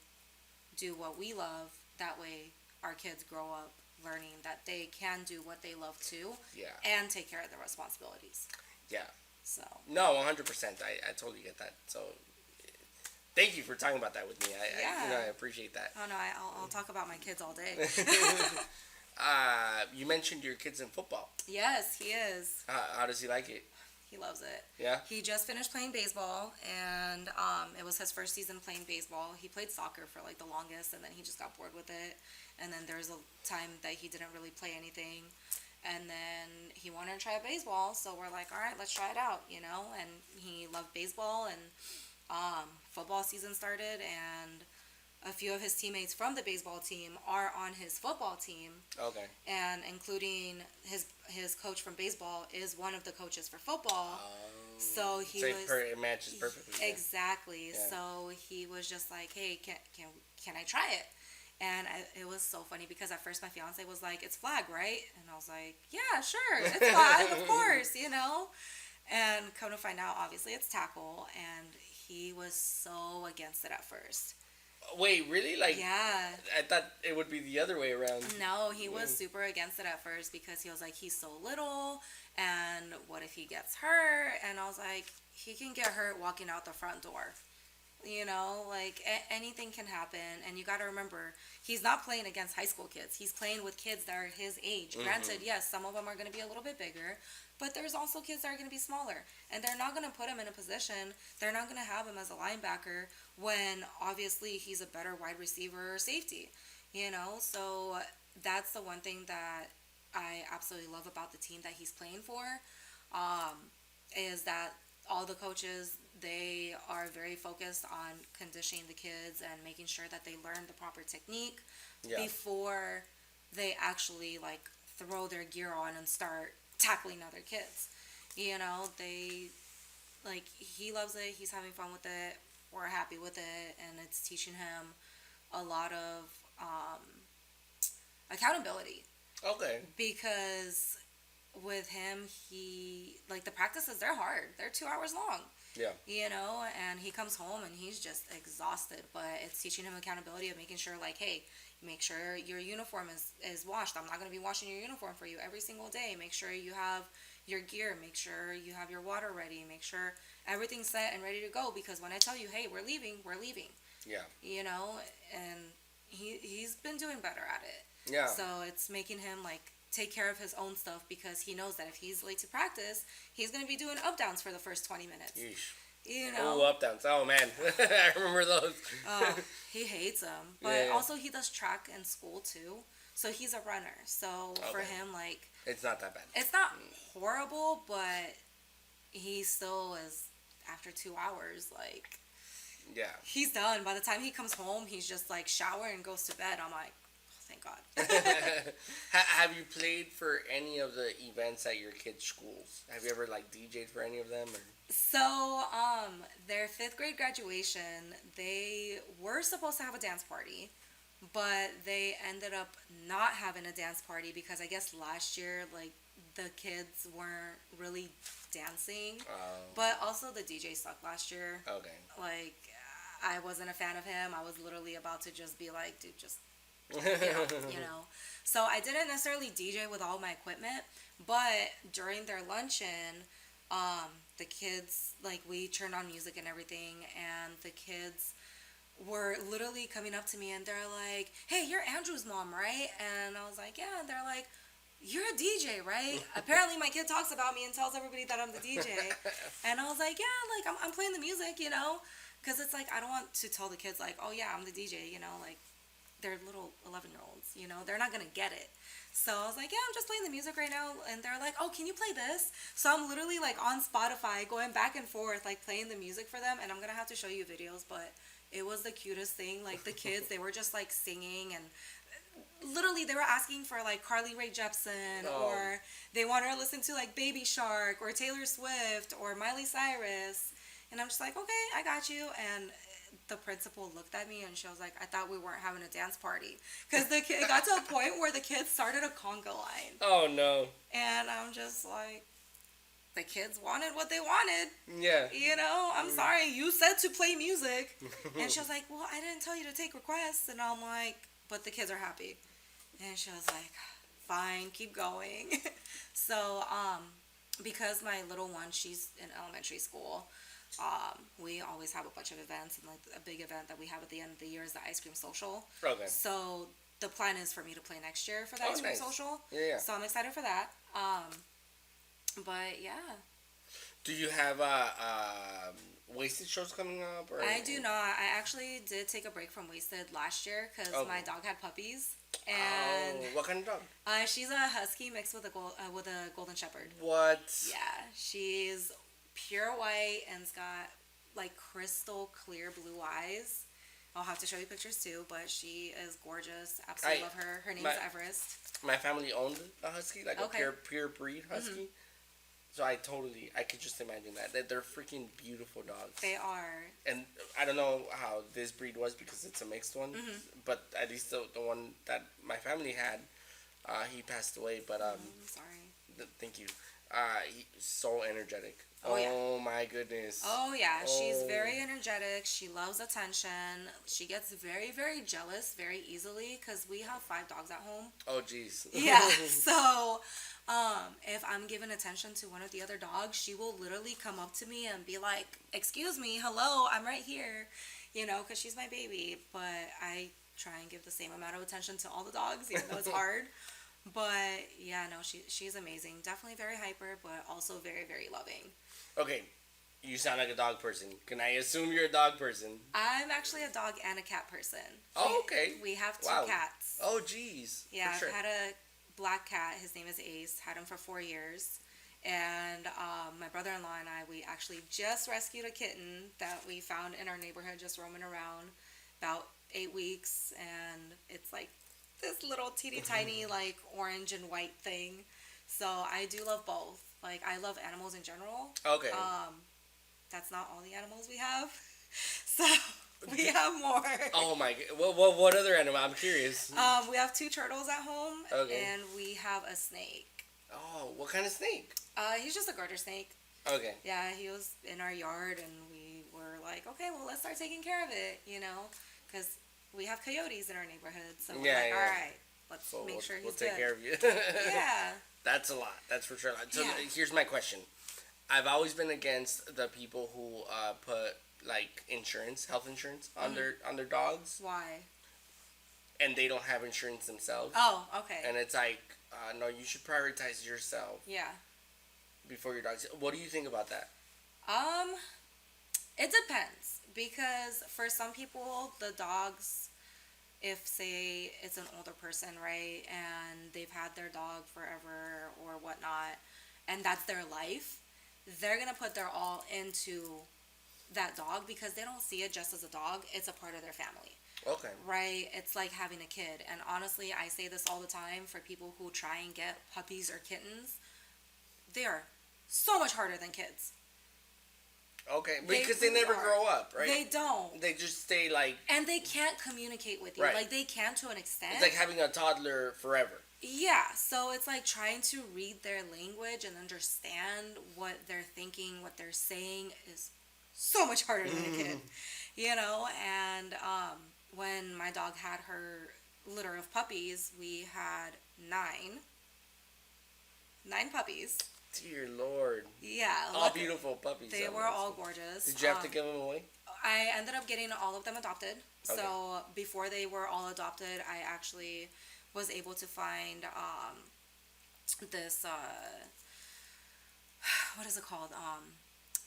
do what we love. That way our kids grow up learning that they can do what they love too. Yeah. And take care of their responsibilities. Yeah. So. No, 100%. I totally get that. So thank you for talking about that with me. I appreciate that. Oh no, I'll talk about my kids all day. You mentioned your kid's in football. Yes, he is. How does he like it? He loves it. Yeah? He just finished playing baseball, and it was his first season playing baseball. He played soccer for like the longest, and then he just got bored with it. And then there was a time that he didn't really play anything. And then he wanted to try baseball, so we're like, all right, let's try it out, And he loved baseball, and football season started, and a few of his teammates from the baseball team are on his football team. Okay. And including his coach from baseball is one of the coaches for football. So it matches perfectly. Exactly. Yeah. So he was just like, hey, can I try it? And it was so funny because at first my fiance was like, it's flag, right? And I was like, yeah, sure, it's flag, of course, And come to find out, obviously it's tackle, and he was so against it at first. Wait, really? Like, yeah. I thought it would be the other way around. No, he was super against it at first because he was like, he's so little, and what if he gets hurt? And I was like, he can get hurt walking out the front door. Like, anything can happen. And you got to remember, he's not playing against high school kids. He's playing with kids that are his age. Mm-hmm. Granted, yes, some of them are going to be a little bit bigger, but there's also kids that are going to be smaller. And they're not going to put him in a position, they're not going to have him as a linebacker when obviously he's a better wide receiver or safety. So that's the one thing that I absolutely love about the team that he's playing for, is that all the coaches, they are very focused on conditioning the kids and making sure that they learn the proper technique before they actually like throw their gear on and start tackling other kids. They like, he loves it, he's having fun with it, we're happy with it, and it's teaching him a lot of accountability. Okay. Because with him, the practices, they're hard. They're 2 hours long. Yeah. And he comes home and he's just exhausted, but it's teaching him accountability of making sure, like, hey, make sure your uniform is washed. I'm not going to be washing your uniform for you every single day. Make sure you have your gear. Make sure you have your water ready. Make sure everything's set and ready to go, because when I tell you, hey, we're leaving. Yeah. And he's been doing better at it. Yeah. So it's making him, like, take care of his own stuff, because he knows that if he's late to practice, he's going to be doing up downs for the first 20 minutes. Yeesh. Oh, up downs. Oh, man. I remember those. He hates them. But also he does track in school too. So he's a runner. So for him, like, it's not that bad. It's not horrible, but he still is, after 2 hours, like, Yeah. he's done. By the time he comes home, he's just like shower and goes to bed. I'm like, oh, thank God. Have you played for any of the events at your kids' schools? Have you ever like DJ'd for any of them? Or? So, their fifth grade graduation, they were supposed to have a dance party, but they ended up not having a dance party because I guess last year, like, the kids weren't really dancing. But also the DJ sucked last year. Okay. Like, I wasn't a fan of him. I was literally about to just be like, dude, just, you know. So I didn't necessarily DJ with all my equipment, but during their luncheon, the kids, like, we turned on music and everything, and the kids were literally coming up to me and they're like, hey, you're Andrew's mom, right? And I was like, yeah. And they're like, you're a DJ, right? Apparently my kid talks about me and tells everybody that I'm the DJ. And I was like, yeah, like, I'm playing the music, you know? Because it's like, I don't want to tell the kids, like, oh, yeah, I'm the DJ, you know? Like, they're little 11-year-olds, you know? They're not going to get it. So I was like, yeah, I'm just playing the music right now. And they're like, oh, can you play this? So I'm literally, like, on Spotify going back and forth, like, playing the music for them. And I'm going to have to show you videos, but it was the cutest thing. Like, the kids, they were just, like, singing. And literally, they were asking for, like, Carly Rae Jepsen. Oh. Or they wanted to listen to, like, Baby Shark or Taylor Swift or Miley Cyrus. And I'm just like, okay, I got you. And the principal looked at me and she was like, I thought we weren't having a dance party. Because it got to a point where the kids started a conga line. Oh, no. And I'm just like, the kids wanted what they wanted. Yeah. You know, I'm sorry. You said to play music. And she was like, well, I didn't tell you to take requests. And I'm like, but the kids are happy. And she was like, fine, keep going. So, because my little one, she's in elementary school, we always have a bunch of events, and like a big event that we have at the end of the year is the ice cream social. Okay. So the plan is for me to play next year for the ice cream social. Yeah. So I'm excited for that. But yeah. Do you have wasted shows coming up? Or? I do not. I actually did take a break from Wasted last year because my dog had puppies. And what kind of dog? She's a husky mixed with a golden shepherd. What? Yeah, she's pure white and's got like crystal clear blue eyes. I'll have to show you pictures too, but she is gorgeous. Absolutely love her. Her name's Everest. My family owned a husky, like a pure breed husky. Mm-hmm. So I could just imagine that. They're freaking beautiful dogs. They are. And I don't know how this breed was because it's a mixed one, but at least the one that my family had, he passed away. But I'm sorry. Thank you. He's so energetic. Oh, yeah. Oh my goodness. Oh yeah, she's very energetic. She loves attention. She gets very, very jealous very easily because we have 5 dogs at home. Oh jeez. Yeah. So, if I'm giving attention to one of the other dogs, she will literally come up to me and be like, "Excuse me, hello, I'm right here," you know, because she's my baby. But I try and give the same amount of attention to all the dogs, even though it's hard. But yeah, no, she's amazing. Definitely very hyper, but also very, very loving. Okay, you sound like a dog person. Can I assume you're a dog person? I'm actually a dog and a cat person. Oh, okay. We have 2 cats. Oh, geez. Yeah, I've had a black cat. His name is Ace. Had him for 4 years. And my brother-in-law and I, we actually just rescued a kitten that we found in our neighborhood just roaming around, about 8 weeks. And it's like this little teeny tiny like orange and white thing. So I do love both. Like, I love animals in general. Okay. That's not all the animals we have. So we have more. Oh my god. What other animal? I'm curious. We have 2 turtles at home. Okay. And we have a snake. Oh, what kind of snake? He's just a garter snake. Okay. Yeah, he was in our yard and we were like, okay, well, let's start taking care of it, you know, because we have coyotes in our neighborhood. So we're like, all right, let's make sure he's good. We'll take care of you. Yeah. That's a lot. That's for sure. So here's my question. I've always been against the people who put like health insurance on their dogs. Why? And they don't have insurance themselves. Oh, okay. And it's like, no, you should prioritize yourself. Yeah. Before your dogs. What do you think about that? It depends because for some people, the dogs, if say it's an older person, right, and they've had their dog forever or whatnot, and that's their life, they're gonna put their all into that dog because they don't see it just as a dog. It's a part of their family. Okay. Right? It's like having a kid. And honestly, I say this all the time for people who try and get puppies or kittens. They are so much harder than kids. Okay, because they never grow up, right? They don't. They just stay like... And they can't communicate with you. Right. Like, they can to an extent. It's like having a toddler forever. Yeah, so it's like trying to read their language and understand what they're thinking, what they're saying is so much harder than a kid. You know, and when my dog had her litter of puppies, we had 9 puppies. Dear Lord. Yeah. All beautiful puppies. They were all gorgeous. Did you have to give them away? I ended up getting all of them adopted. Okay. So before they were all adopted, I actually was able to find this, what is it called?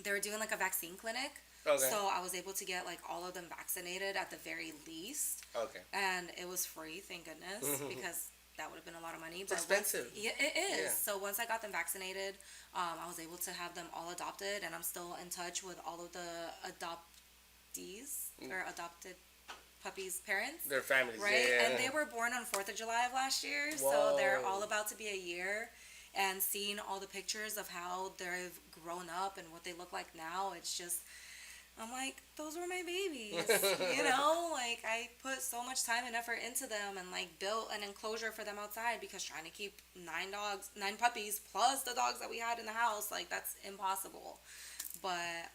They were doing like a vaccine clinic. Okay. So I was able to get like all of them vaccinated at the very least. Okay. And it was free, thank goodness, because that would have been a lot of money. It's expensive. Yeah, it is. Yeah. So once I got them vaccinated, I was able to have them all adopted, and I'm still in touch with all of the adoptees or adopted puppies' parents. Their families, right? Yeah. And they were born on 4th of July of last year, Whoa. so they're all about to be a year. And seeing all the pictures of how they've grown up and what they look like now, it's just... I'm like, those were my babies, you know, like I put so much time and effort into them and like built an enclosure for them outside because trying to keep 9 puppies plus the dogs that we had in the house, like that's impossible. But,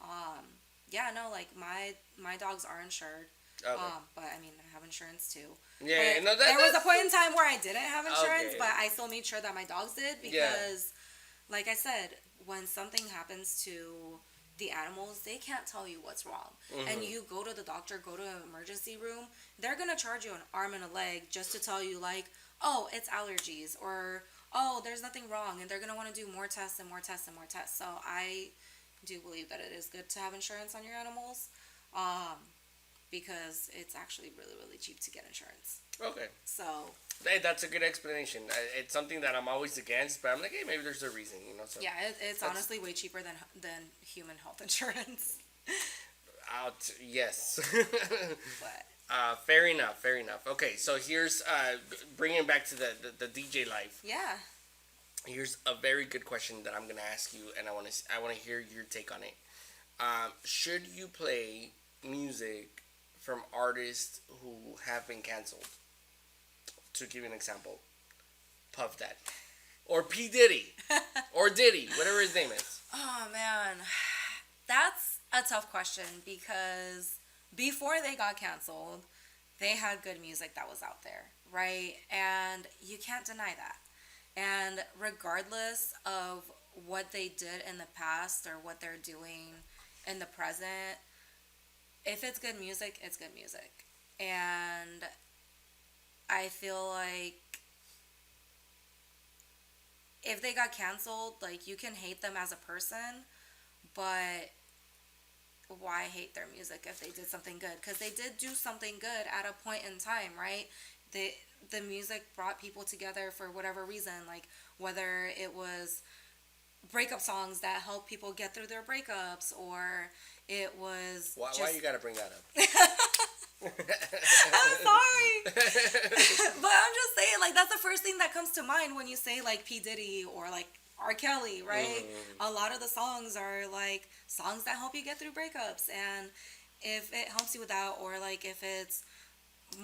yeah, no, like my dogs are insured. Okay. But I mean, I have insurance too. Yeah, no, there was a point in time where I didn't have insurance, Okay. but I still made sure that my dogs did because, like I said, when something happens to the animals, they can't tell you what's wrong. And you go to the doctor, go to an emergency room, they're going to charge you an arm and a leg just to tell you like, oh, it's allergies or, oh, there's nothing wrong. And they're going to want to do more tests and more tests and more tests. So I do believe that it is good to have insurance on your animals because it's actually really, really cheap to get insurance. Okay. So... Hey, that's a good explanation. It's something that I'm always against, but I'm like, hey, maybe there's a reason, you know. So yeah, it's honestly way cheaper than human health insurance. Yes. But fair enough. Okay, so here's bringing it back to the DJ life. yeah, Here's a very good question that I'm gonna ask you, and I want to hear your take on it. Should you play music from artists who have been canceled? To give you an example, Puff Daddy, or P Diddy, or Diddy, whatever his name is. oh man, that's a tough question because before they got canceled, they had good music that was out there, right? And you can't deny that. And regardless of what they did in the past or what they're doing in the present, if it's good music, it's good music. And I feel like if they got canceled, like you can hate them as a person, but why hate their music if they did something good? Because they did do something good at a point in time, right? The music brought people together for whatever reason, like whether it was breakup songs that helped people get through their breakups, or it was Why you gotta bring that up? I'm sorry. But I'm just saying, like, that's the first thing that comes to mind when you say, like, P. Diddy or, like, R. Kelly, right? A lot of the songs are, like, songs that help you get through breakups. And if it helps you with that, or, like, if it's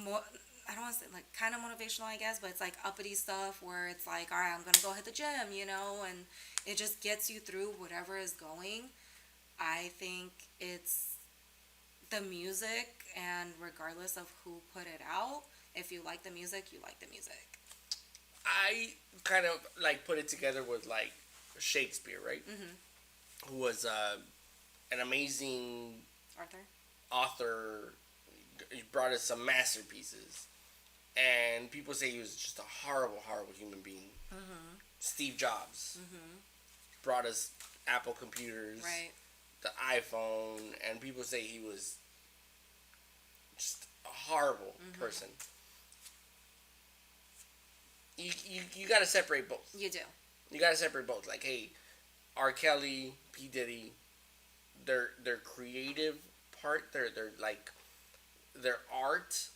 more, I don't want to say, like, kind of motivational, I guess, but it's, like, uppity stuff where it's, like, all right, I'm going to go hit the gym, you know, and it just gets you through whatever is going. I think it's the music, and regardless of who put it out, if you like the music, you like the music. I kind of like put it together with like Shakespeare, right? Who was an amazing author. He brought us some masterpieces, and people say he was just a horrible human being. Steve Jobs brought us Apple computers, right? The iPhone, and people say he was just a horrible person. You gotta separate both. You do. You gotta separate both. Like, hey, R. Kelly, P. Diddy, their creative part, their like their art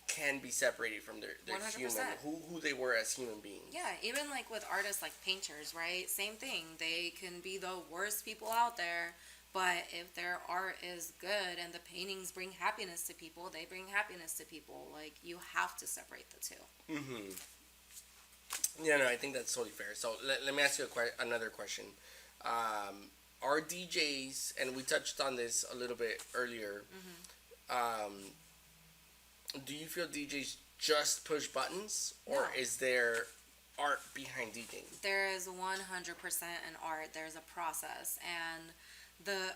can be separated from their human 100%. who they were as human beings. Yeah, even like with artists like painters, right? Same thing. They can be the worst people out there, but if their art is good and the paintings bring happiness to people, they bring happiness to people. Like, you have to separate the two. Mm-hmm. Yeah, no, I think that's totally fair. So let me ask you another question. Are DJs, and we touched on this a little bit earlier, um, do you feel DJs just push buttons, or No. is there art behind DJing? There is 100% an art. There's a process. And the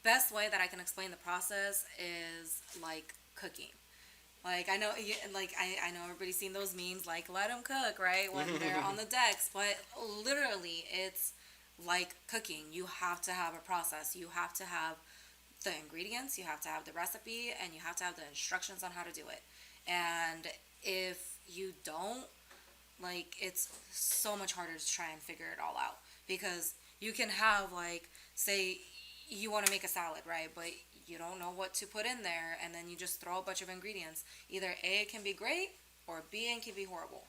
best way that I can explain the process is like cooking. Like, I know, I know everybody's seen those memes, like, let them cook, right, when they're on the decks. But literally, it's like cooking. You have to have a process. You have to have the ingredients, you have to have the recipe, and you have to have the instructions on how to do it. And if you don't, like, it's so much harder to try and figure it all out. Because you can have, like, say you want to make a salad, right, but you don't know what to put in there, and then you just throw a bunch of ingredients. Either A, it can be great, or B, it can be horrible.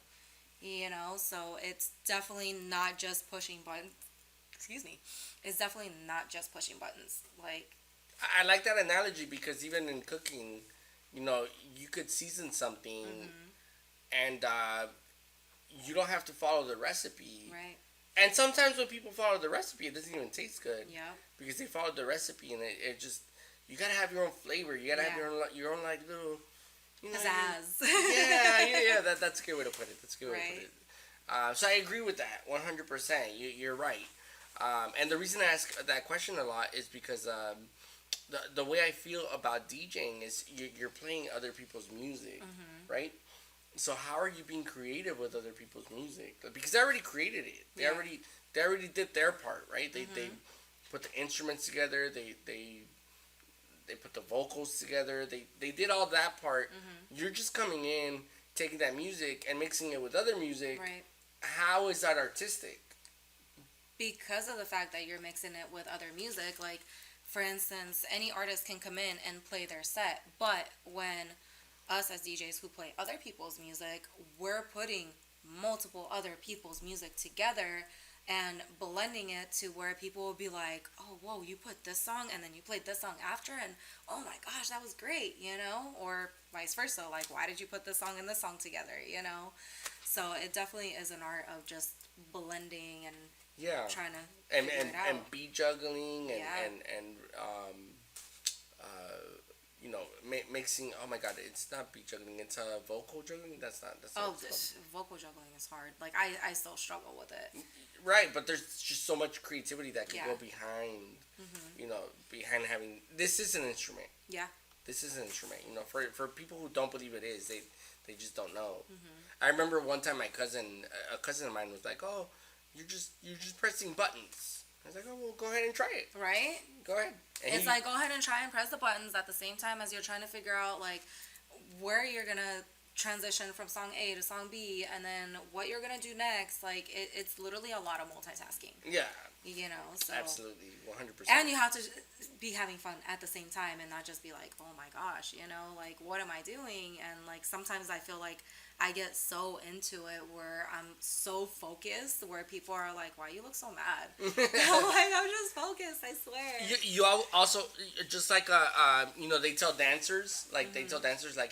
You know, so it's definitely not just pushing buttons. Excuse me. It's definitely not just pushing buttons. Like, I like that analogy because even in cooking, you know, you could season something, and you don't have to follow the recipe. right. And sometimes when people follow the recipe, it doesn't even taste good. Yeah. Because they followed the recipe, and it just, you gotta have your own flavor. You gotta have your own like little, you know. Pizzazz. Yeah. That's a good way to put it. That's a good way to Right. put it. So I agree with that 100%. You're right. And the reason I ask that question a lot is because the way I feel about DJing is you're playing other people's music, right? So how are you being creative with other people's music? Because they already created it. They already did their part, right? They put the instruments together. They put the vocals together. They did all that part. You're just coming in, taking that music and mixing it with other music. Right. How is that artistic? Because of the fact that you're mixing it with other music, like, for instance, any artist can come in and play their set, but when us as DJs who play other people's music, we're putting multiple other people's music together and blending it to where people will be like, oh, whoa, you put this song and then you played this song after, and oh my gosh, that was great, you know? Or vice versa, like, why did you put this song and this song together, you know? So it definitely is an art of just blending and trying to figure it out. And beat juggling and you know, mixing. Oh my God, it's not beat juggling. It's vocal juggling. That's not. Vocal juggling is hard. Like, I still struggle with it. Right, but there's just so much creativity that can go behind. You know, behind having this is an instrument. Yeah. This is an instrument. You know, for people who don't believe it is, they just don't know. I remember one time a cousin of mine was like, "Oh, you're just pressing buttons." I was like, "Oh, well, go ahead and try it." Right? Go ahead. And It's like, go ahead and try and press the buttons at the same time as you're trying to figure out, like, where you're going to transition from song A to song B, and then what you're going to do next. Like, it's literally a lot of multitasking. Yeah. You know, so. Absolutely, 100%. And you have to be having fun at the same time and not just be like, oh my gosh, you know, like, what am I doing? And, like, sometimes I feel like I get so into it where I'm so focused where people are like, why you look so mad? I'm like, I'm just focused, I swear. You also, just like, you know, they tell dancers, like,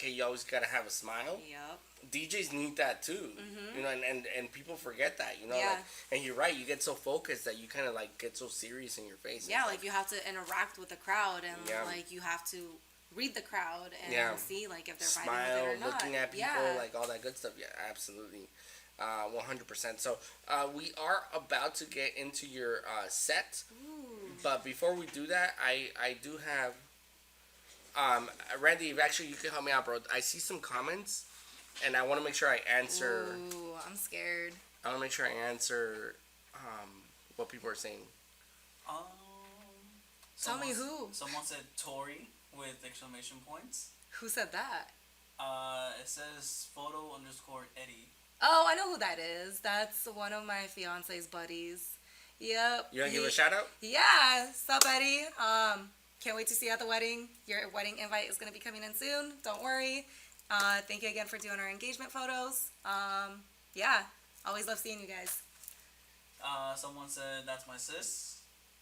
hey, you always gotta have a smile. Yep. DJs need that too, you know, and people forget that, you know, Yeah. like, and you're right, you get so focused that you kind of like get so serious in your face. Yeah, like, you have to interact with the crowd and like, you have to read the crowd and see, like, if they're vibing with it or not. Looking at people, like, all that good stuff. Yeah, absolutely. 100%. So we are about to get into your set. Ooh. But before we do that, I do have Randy, if actually you can help me out, bro. I see some comments and I want to make sure I answer. Ooh, I'm scared. I want to make sure I answer what people are saying. Tell me who. Someone said Tori with exclamation points. Who said that? It says photo_Eddie. Oh, I know who that is. That's one of my fiance's buddies. Yep. You want to give a shout out? Yeah. Sup, Eddie? Can't wait to see you at the wedding. Your wedding invite is going to be coming in soon. Don't worry. Thank you again for doing our engagement photos. Yeah. Always love seeing you guys. Someone said that's my sis.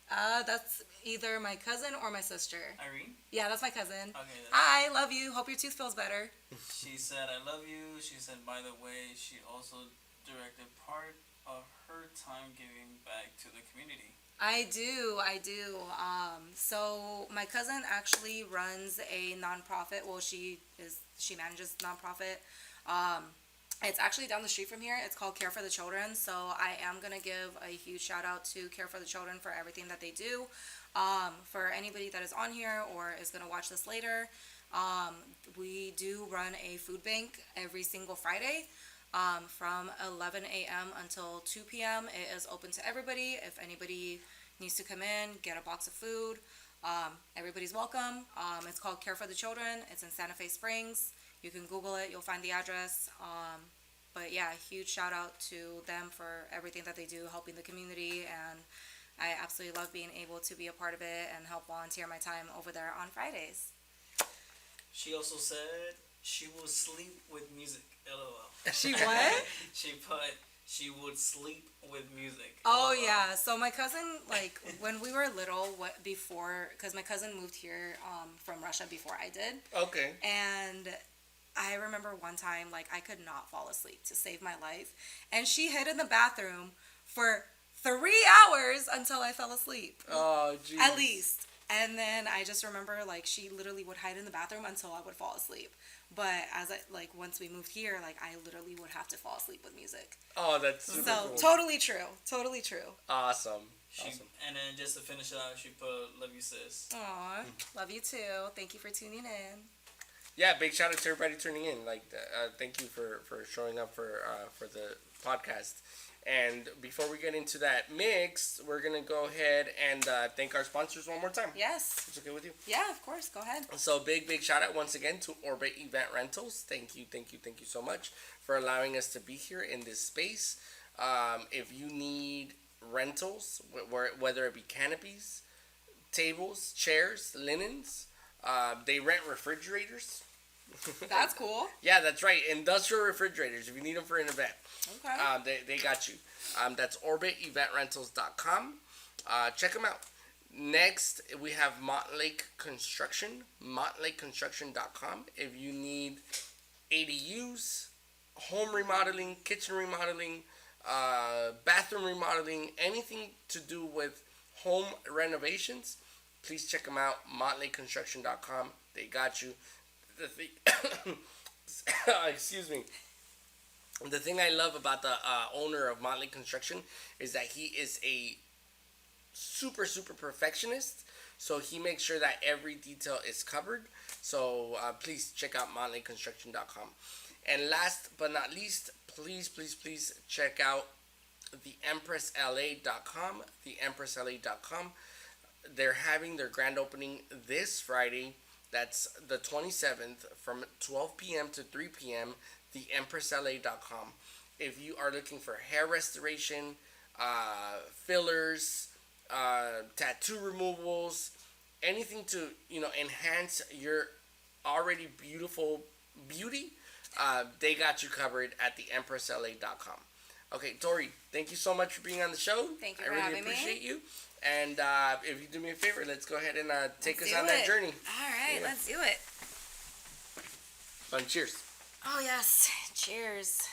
That's either my cousin or my sister. Irene? Yeah, that's my cousin. Okay. Hi, love you. Hope your tooth feels better. She said, I love you. She said, by the way, she also directed part of her time giving back to the community. I do. So my cousin actually runs a nonprofit. Well, she manages nonprofit. It's actually down the street from here. It's called Care for the Children. So I am going to give a huge shout out to Care for the Children for everything that they do. For anybody that is on here or is going to watch this later, we do run a food bank every single Friday from 11 a.m. until 2 p.m. It is open to everybody. If anybody needs to come in, get a box of food, everybody's welcome. It's called Care for the Children. It's in Santa Fe Springs. You can Google it. You'll find the address. But yeah, huge shout out to them for everything that they do, helping the community. And I absolutely love being able to be a part of it and help volunteer my time over there on Fridays. She also said she will sleep with music. LOL. She what? She put she would sleep with music. Oh yeah. So my cousin, like when we were little, because my cousin moved here from Russia before I did. Okay. And I remember one time, like, I could not fall asleep to save my life. And she hid in the bathroom for 3 hours until I fell asleep. Oh, jeez. At least. And then I just remember, like, she literally would hide in the bathroom until I would fall asleep. But once we moved here, like, I literally would have to fall asleep with music. Oh, that's super cool. Totally true. Totally true. Awesome. And then just to finish it out, she put, love you, sis. Aw, love you too. Thank you for tuning in. Yeah, big shout out to everybody tuning in. Thank you for showing up for the podcast. And before we get into that mix, we're gonna go ahead and thank our sponsors one more time. Yes. It's okay with you? Yeah, of course. Go ahead. So big shout out once again to Orbit Event Rentals. Thank you so much for allowing us to be here in this space. If you need rentals, whether it be canopies, tables, chairs, linens. They rent refrigerators. That's cool. Yeah, that's right. Industrial refrigerators. If you need them for an event, okay. They got you. That's orbiteventrentals.com. Check them out. Next, we have Montlake Construction. Montlakeconstruction.com. If you need ADUs, home remodeling, kitchen remodeling, bathroom remodeling, anything to do with home renovations, please check them out, montlakeconstruction.com. They got you. The thing, excuse me. The thing I love about the owner of Montlake Construction is that he is a super perfectionist. So he makes sure that every detail is covered. So please check out montlakeconstruction.com. And last but not least, please check out the EmpressLA.com. The EmpressLA.com. They're having their grand opening this Friday. That's the 27th from 12 p.m. to 3 p.m. The EmpressLA.com. If you are looking for hair restoration, fillers, tattoo removals, anything to enhance your already beautiful beauty, they got you covered at the EmpressLA.com. Okay, Tori, thank you so much for being on the show. Thank you for having me. I really appreciate you. And if you do me a favor, let's go ahead and take us on that journey. All right, let's do it. Fun, cheers. Oh, yes. Cheers.